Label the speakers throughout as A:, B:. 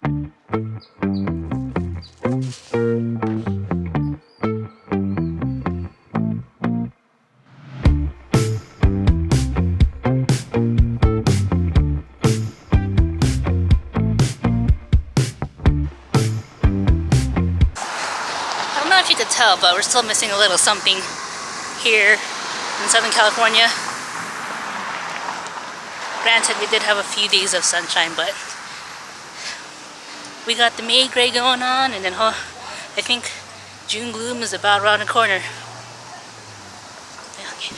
A: If you could tell, but we're still missing a little something here in Southern California. Granted, we did have a few days of sunshine, but we got the May gray going on, and then I think June gloom is about around the corner. Okay.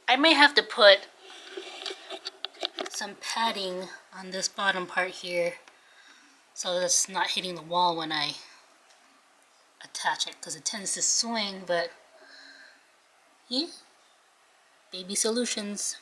A: I may have to put some padding on this bottom part here so that it's not hitting the wall when I attach it, because it tends to swing. But yeah, baby solutions.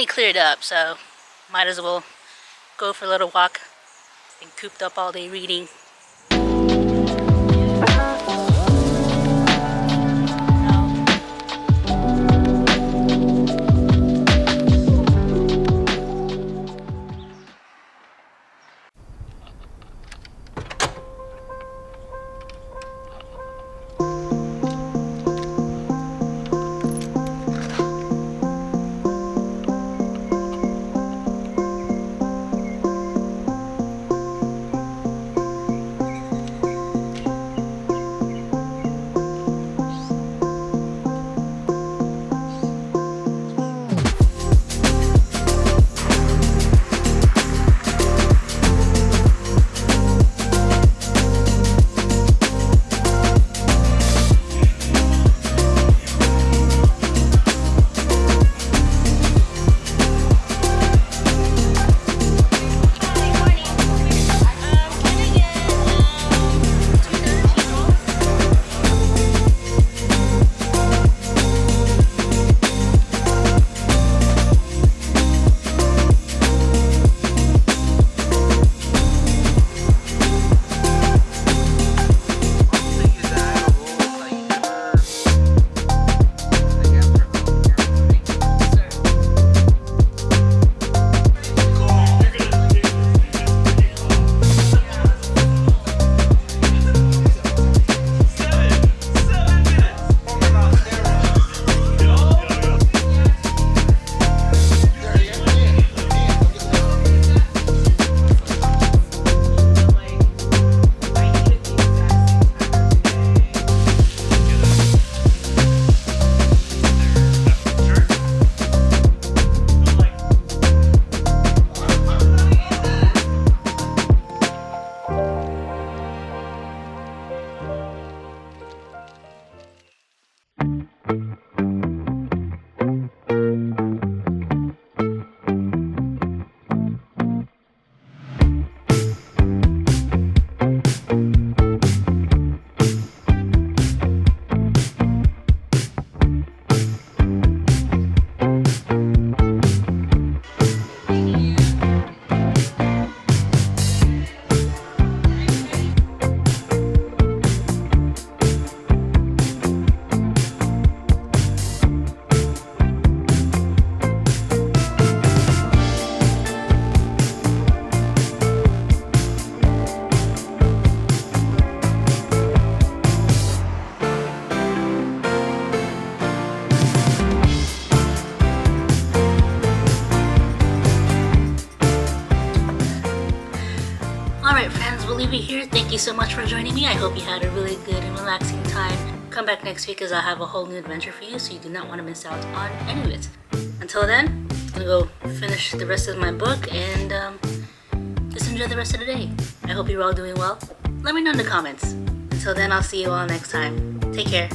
A: cleared up, so might as well go for a little walk. Been cooped up all day reading. Alright friends, we'll leave it here. Thank you so much for joining me. I hope you had a really good and relaxing time. Come back next week as I have a whole new adventure for you, so you do not want to miss out on any of it. Until then, I'm gonna go finish the rest of my book and just enjoy the rest of the day. I hope you're all doing well. Let me know in the comments. Until then, I'll see you all next time. Take care.